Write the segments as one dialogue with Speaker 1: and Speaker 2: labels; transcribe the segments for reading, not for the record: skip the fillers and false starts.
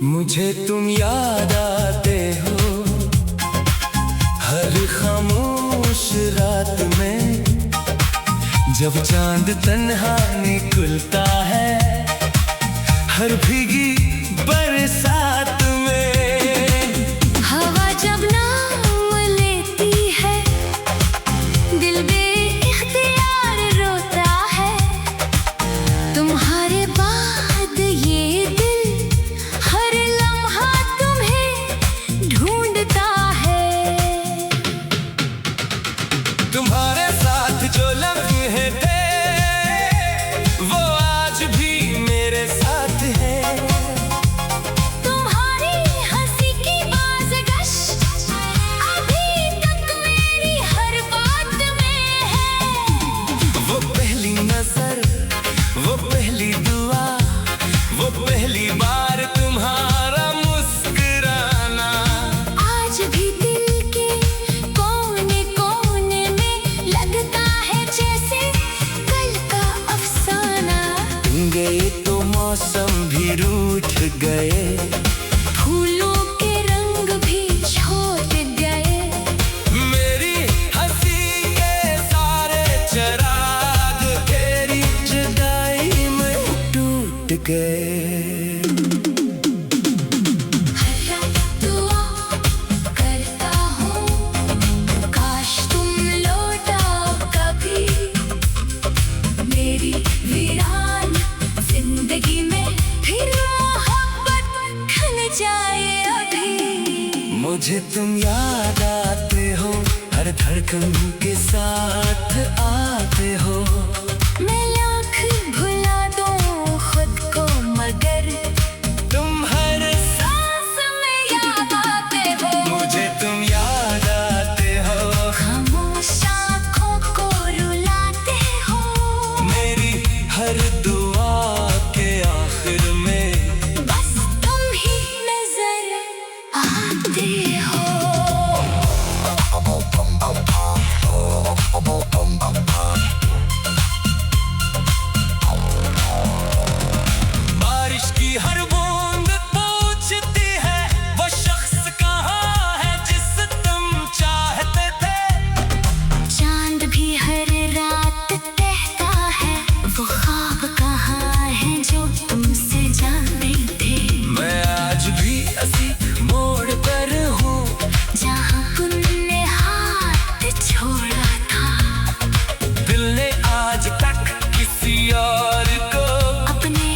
Speaker 1: मुझे तुम याद आते हो हर खामोश रात में, जब चांद तन्हा निकलता है हर भीगी बरसात में।
Speaker 2: हवा जब नाम लेती है दिल बेइख्तियार रोता है, तुम्हारे बाद ये दिल हर लम्हा तुम्हें ढूंढता है।
Speaker 1: तुम्हारे साथ जो लम्हे थे वो आज भी मेरे साथ है।
Speaker 2: तुम्हारी हंसी की बाज़गश अभी तक मेरी हर बात में है।
Speaker 1: वो पहली नजर, वो पहली दुआ, वो पहली बार तुम्हारा मुस्कुराना,
Speaker 2: आज भी दिल के कोने कोने में लगता है जैसे कल का अफसाना।
Speaker 1: तुम गए तो मौसम भी रूठ गए,
Speaker 2: फूलों के रंग भी छोड़ गए।
Speaker 1: मेरी हंसी के सारे चराग तेरी जुदाई में टूट गए।
Speaker 2: हर रात दुआ करता हूँ काश तुम लौटा कभी, मेरी वीरान जिंदगी में फिर मोहब्बत खिल जाए अभी।
Speaker 1: मुझे तुम याद आते हो हर धड़कन के साथ आते हो।
Speaker 2: मैं लाख भुला दूँ खुद को मगर
Speaker 1: तुम हर
Speaker 2: सांस में याद आते हो।
Speaker 1: मुझे तुम याद आते हो,
Speaker 2: खामोश आँखों को रुलाते हो।
Speaker 1: मेरी हर दुआ के आखिर में
Speaker 2: बस तुम ही नजर आते हो।
Speaker 1: बारिश की हर बूंद पूछती है वो शख्स कहाँ है जिस तुम चाहते थे।
Speaker 2: चांद भी हर रात कहता है वो ख्वाब कहाँ है जो तुमसे जाने थे।
Speaker 1: मैं आज भी इसी मोड़ पर हूँ
Speaker 2: जहाँ तुमने हाथ छोड़ा था,
Speaker 1: दिल ने आज तक किसी और को
Speaker 2: अपने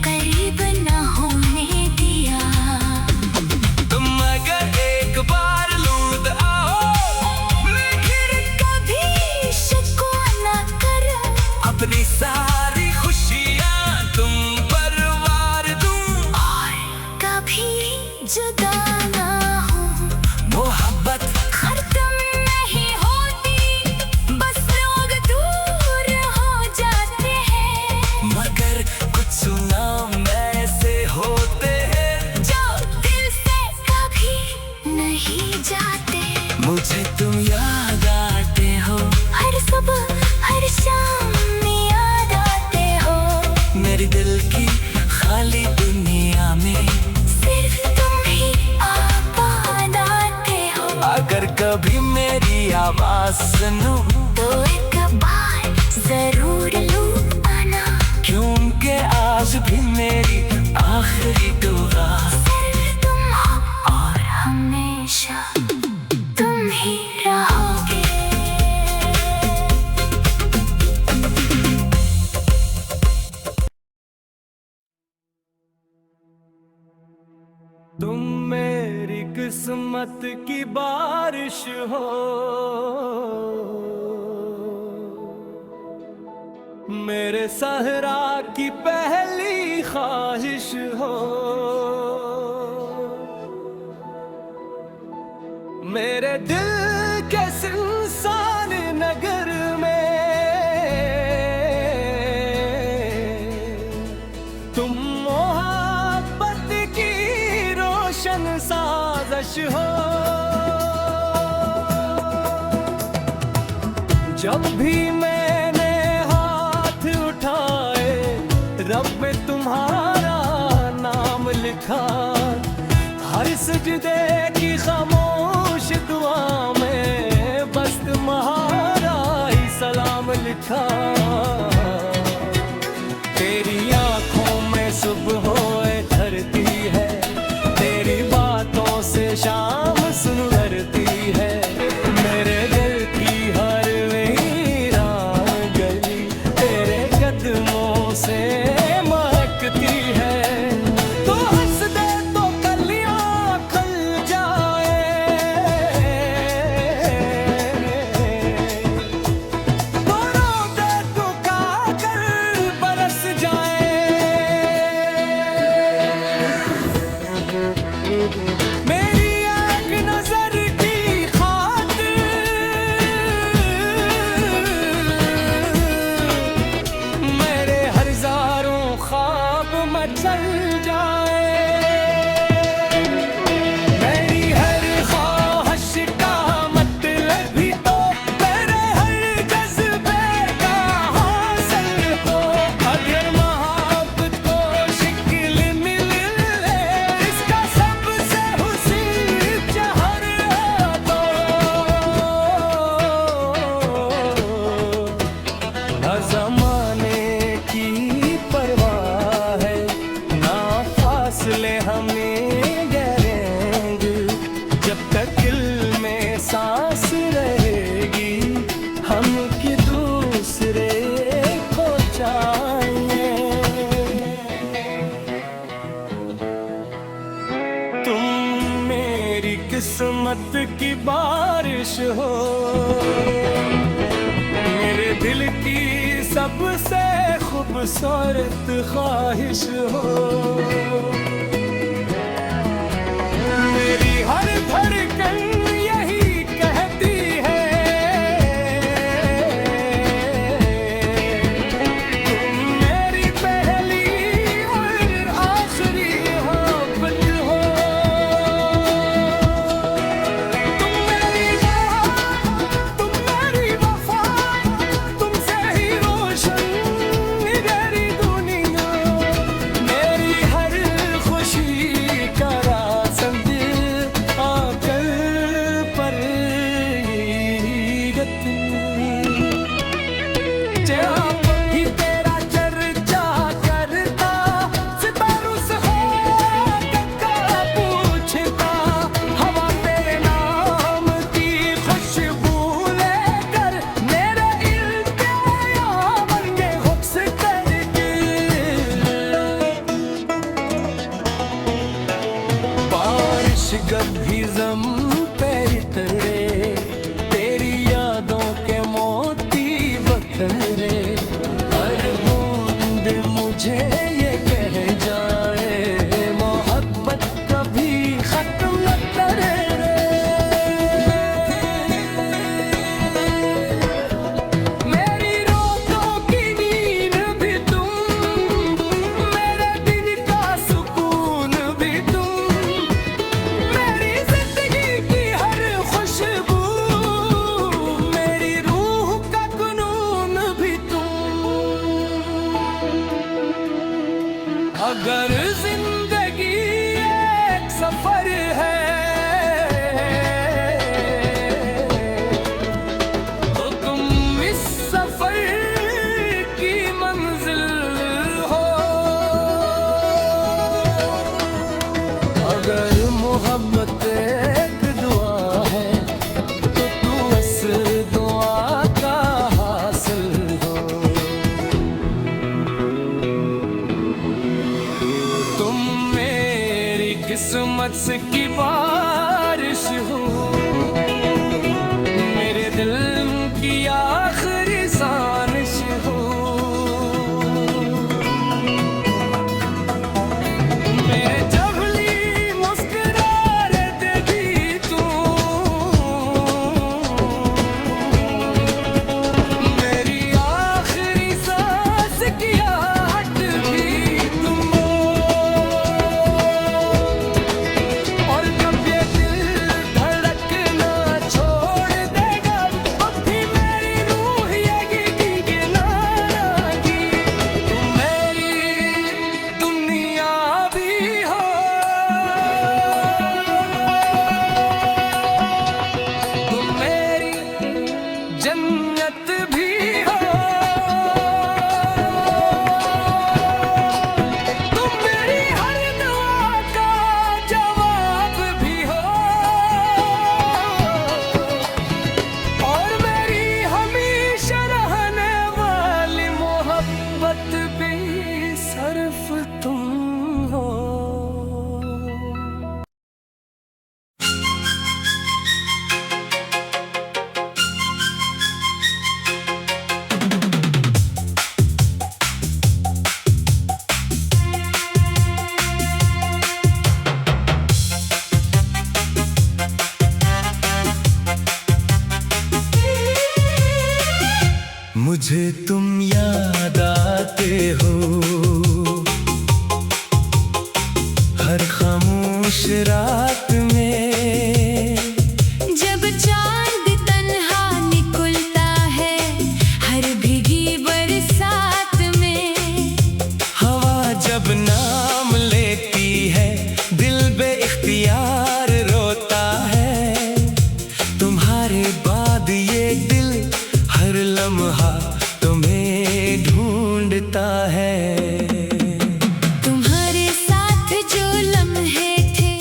Speaker 2: करीब न होने दिया।
Speaker 1: तुम अगर एक बार लूट आओ
Speaker 2: फिर कभी शिकवा न करो,
Speaker 1: अपनी सारी खुशियाँ तुम पर वार दूं।
Speaker 2: और कभी जुदा ना हो।
Speaker 1: मोहब्बत
Speaker 2: खत्म नहीं होती, बस लोग दूर हो जाते हैं।
Speaker 1: मगर कुछ नाम ऐसे होते हैं
Speaker 2: जो दिल से कभी नहीं जाते।
Speaker 1: मुझे तुम याद आते हो,
Speaker 2: हर सुबह हर शाम याद आते हो।
Speaker 1: मेरी दिल की खाली दुनिया में
Speaker 2: सिर्फ तुम ही आबाद आते हो।
Speaker 1: अगर कभी मेरी आवाज सुनो
Speaker 2: तो एक बार जरूर लू आना।
Speaker 1: क्योंकि आज भी मेरी आखिरी दुआ
Speaker 2: सिर्फ तुम हो और हमेशा तुम ही रहोगे।
Speaker 1: तुम मेरी किस्मत की बारिश हो, मेरे सहरा की पहली ख्वाहिश हो। मेरे दिल के सुनसान नगर में तुम मोहब्बत की रोशन साजिश हो। जब भी मैंने हाथ उठा सजदे की खामोश दुआ में बस तुम्हारा ही सलाम लिखा। तेरी आंखों में सुबह होए धरती है, तेरी बातों से शाम सुनहरती है। मेरे दिल की हर वीरान गली तेरे कदमों से महकती है। तो हंस दे तो कलियां खिल जाए, तो रो दे तो कागल बरस जाए। मेरी एक नजर की खातिर मेरे हजारों ख्वाब मचल जाए। मेरी हर ख्वाहिश का मतलब भी तो तेरे हर जज्बे का हासिल हो। अगर मोहब्बत को शिकल मिले इसका सबसे हुस्न जहर तो ना ज़माने की परवाह है, ना फासले हमें डरेंगे। जब तक दिल में सांस रहेगी हम कि दूसरे को चाहेंगे। तुम मेरी किस्मत की बारिश हो, मेरे दिल की सबसे खूबसूरत ख्वाहिश हो। मेरी हर धड़कन यही कहती है तुम मेरी पहली और आखिरी मोहब्बत हो। तुम मेरी जान, तुम मेरी वफा, तुमसे ही रोशन मेरी दुनिया। मेरी हर खुशी का राज़ आकर पर जब ही तेरा चर्चा करता सितारों से हो का पूछता। हवा तेरे नाम की खुशबू लेकर मेरे इल्तिजा बन के हुक्स करके। बारिश कभी ज़म पे उतरे, तेरी यादों के मोती बखरे। हर बूंद मुझे ये कह जाए मोहब्बत कभी खत्म न करे। मेरी रातों की नींद भी तुम, मेरे दिन का सुकून भी तुम, मेरी जिंदगी की हर खुशबू, मेरी रूह का जुनून भी तुम। अगर जिंदगी एक सफर है तो तुम इस सफर की मंजिल हो। अगर मोहब्बत एक दुआ है तो तू इस दुआ का हासिल हो। तुम मेरी किस्मत की बारिश हो, मेरे दिल की आखिरी सानिश हो। मेरे जबली मुस्कुराहट भी तू, मेरी आखिरी सांस की आहट भी तुम। और जब मुझे तुम याद आते हो हर खामोश रात में।
Speaker 2: जब चांद तन्हा निकलता है हर भीगी बरसात में।
Speaker 1: हवा जब नाम लेती है दिल बेइख्तियार रोता है। तुम्हारे बाद ये दिल हर लम्हा तुम्हें ढूंढता है।
Speaker 2: तुम्हारे साथ जो लम्हे थे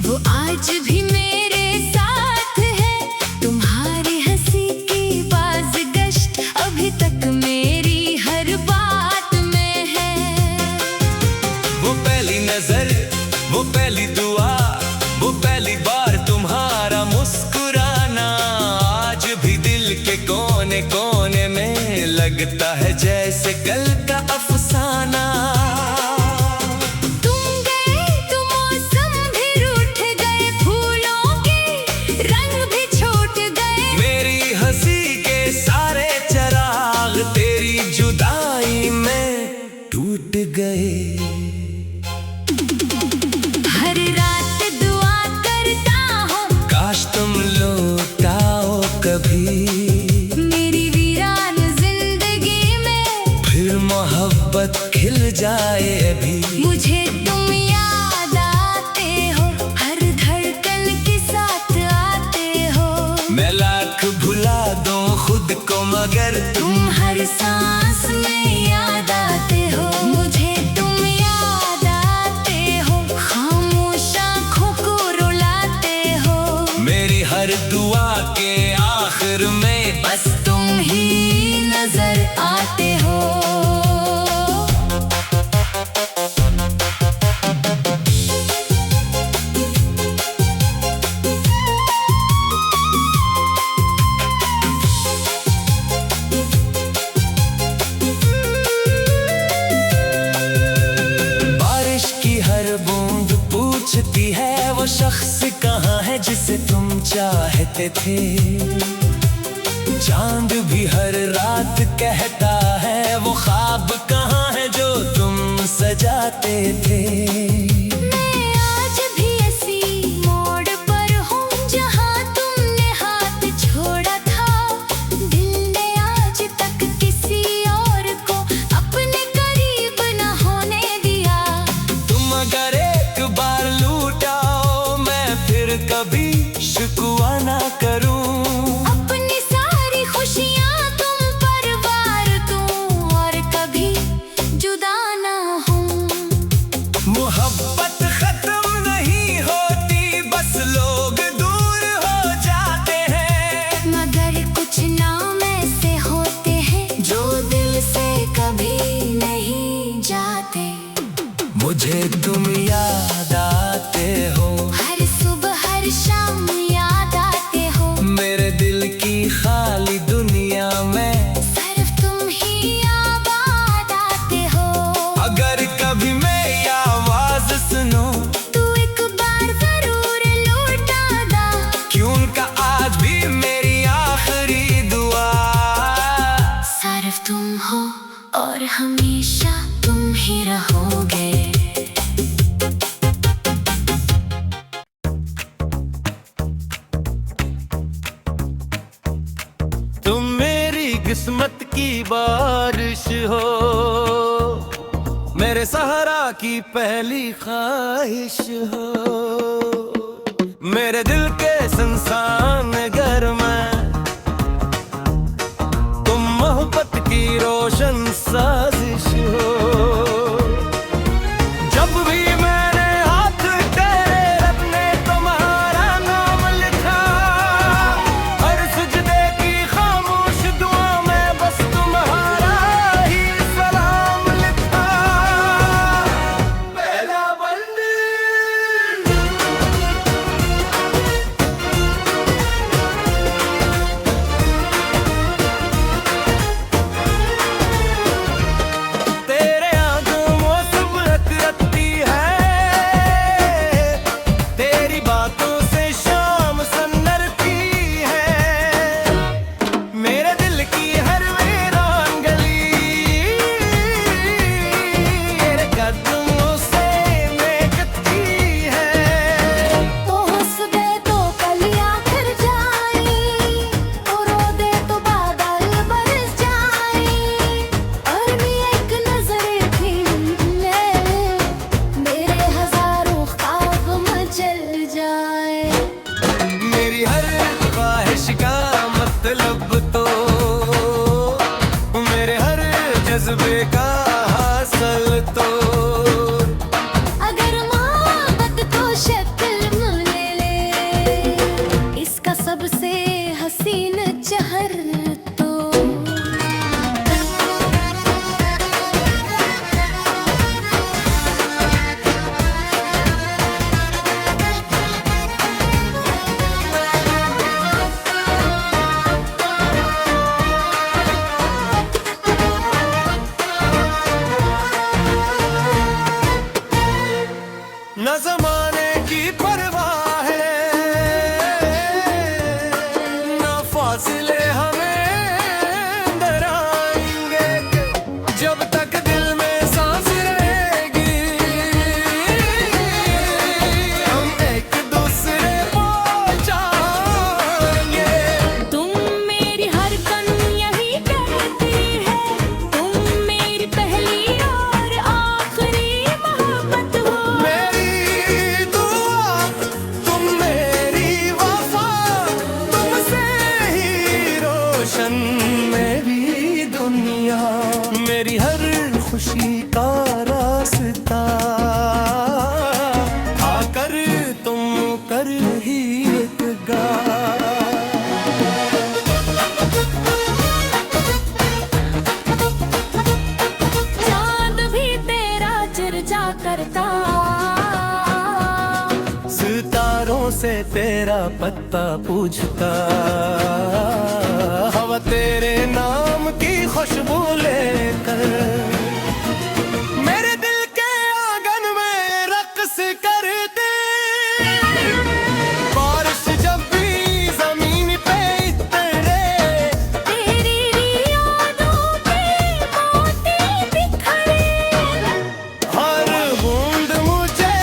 Speaker 2: वो आज भी मेरे साथ है। तुम्हारी हंसी की बाज़गश्त अभी तक मेरी हर बात में है।
Speaker 1: वो पहली नजर, वो पहली दुआ, वो पहली बार तुम्हारा मुस्कुराना आज भी दिल के कोने कोने में लगता है जैसे कल का अफसाना।
Speaker 2: तुम गए तो मौसम भी रूठ गए, फूलों के रंग भी छूट गए।
Speaker 1: मेरी हंसी के सारे चराग तेरी जुदाई में टूट गए।
Speaker 2: हर रात दुआ करता हूँ
Speaker 1: काश तुम लौट आओ कभी
Speaker 2: मेरी वीरान जिंदगी में।
Speaker 1: फिर मोहब्बत खिल जाए अभी।
Speaker 2: मुझे तुम याद आते हो हर धड़कन के साथ आते हो।
Speaker 1: मैं लाख भुला दूं खुद को मगर
Speaker 2: तुम हर सांस में याद आते हो। मुझे तुम याद आते हो, खामोश आँखों को रुलाते हो।
Speaker 1: मेरी हर दुआ के आखिर में
Speaker 2: बस तुम ही नजर आते हो।
Speaker 1: बारिश की हर बूंद पूछती है वो शख्स कहाँ है जिसे तुम चाहते थे। चांद भी हर रात कहता है वो ख्वाब कहाँ है जो तुम सजाते थे।
Speaker 2: मैं आज भी ऐसी मोड़ पर हूँ जहाँ तुमने हाथ छोड़ा था। दिल ने आज तक किसी और को अपने करीब न होने दिया।
Speaker 1: तुम अगर एक बार लूट आओ मैं फिर कभी शिकवा ना करूं।
Speaker 2: अपनी सारी खुशियाँ तुम पर वार दूं और कभी जुदा ना हूँ।
Speaker 1: मोहब्बत खत्म नहीं होती बस लोग दूर हो जाते हैं।
Speaker 2: मगर कुछ नाम ऐसे होते हैं जो दिल से कभी नहीं जाते।
Speaker 1: मुझे तुम याद आते हो
Speaker 2: हर सुबह हर शाम याद आते हो।
Speaker 1: मेरे दिल की खाली दुनिया में
Speaker 2: सिर्फ तुम ही आबाद आते हो।
Speaker 1: अगर कभी मैं ये आवाज सुनूं
Speaker 2: तू एक बार जरूर लौट आना।
Speaker 1: क्यों का आज भी मेरी आखिरी दुआ।
Speaker 2: सिर्फ तुम हो और हमेशा तुम ही रहोगे।
Speaker 1: तुम मेरी किस्मत की बारिश हो मेरे सहारा की पहली ख्वाहिश हो। मेरे दिल के संसान घर में तुम मोहब्बत की रोशन साजिश हो। जब भी मैंने हाथ तेरे रब ने तुम्हारा नाम लिखा हर सुजदे की खामोश दुआ में बस तुम्हारा ही सलाम लिखा। पहला बंद जज्बे का हासिल तो
Speaker 2: अगर मोहब्बत को शक्ल में ले, इसका सबसे हसीन चेहर तो
Speaker 1: न ज़माने की परवाह है, न फासले हमें डराएंगे। जब तक दिल में सांस रहेगी, हम एक दूसरे को जानेंगे।
Speaker 2: तुम मेरी हर कन यही कहती है, तुम मेरी पहली और आखिरी मोहब्बत हो।
Speaker 1: मेरी दुआ, तुम मेरी वफा, तुमसे ही रोशन मेरी दुनिया। मेरी हर खुशी का रास्ता आकर तुम कर ही एक गा।
Speaker 2: चांद भी तेरा चर्चा करता,
Speaker 1: सितारों से तेरा पत्ता पूछता, हवा तेरे नाम की खुशबू लेकर मेरे दिल के आंगन में रक्स करते। बारिश जब भी जमीन पे उतरे,
Speaker 2: तेरी यादों पे मोती बिखरे।
Speaker 1: हर बूंद मुझे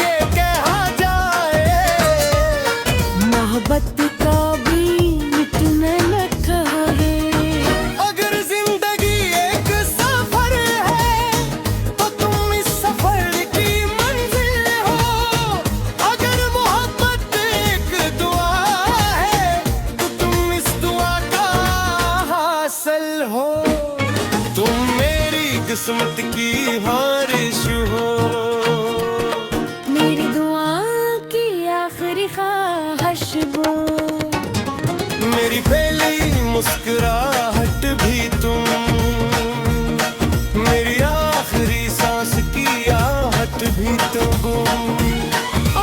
Speaker 1: ये कहा जाए,
Speaker 2: मोहब्बत का भी मिटने लगा है।
Speaker 1: अगर जिंदगी एक सफर है तो तुम इस सफर की मंजिल हो। अगर मोहब्बत एक दुआ है तो तुम इस दुआ का हासिल हो। तुम मेरी किस्मत की बारिश हो,
Speaker 2: मेरी दुआ की आखिरी ख्वाहिश वो।
Speaker 1: मेरी पहली मुस्कुराहट भी तुम, मेरी आखिरी सांस की आहट भी तुम।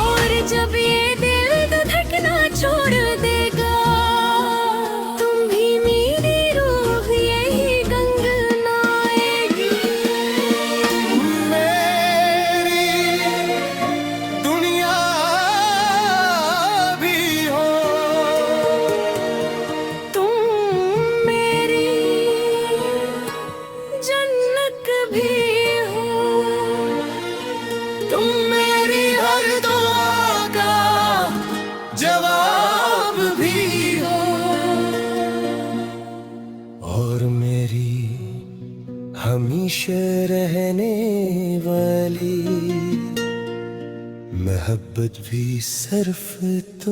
Speaker 2: और जब ये दिल धड़कना छोड़ देगा, तुम भी मेरी रूह यही गंगनाएगी।
Speaker 1: मेरी दुनिया भी हो,
Speaker 2: तुम मेरी जन्नत भी हो,
Speaker 1: तुम मेरी हर दुआ का जवाब भी हो। और मेरी हमेशा रहने वाली मोहब्बत भी सिर्फ तुम।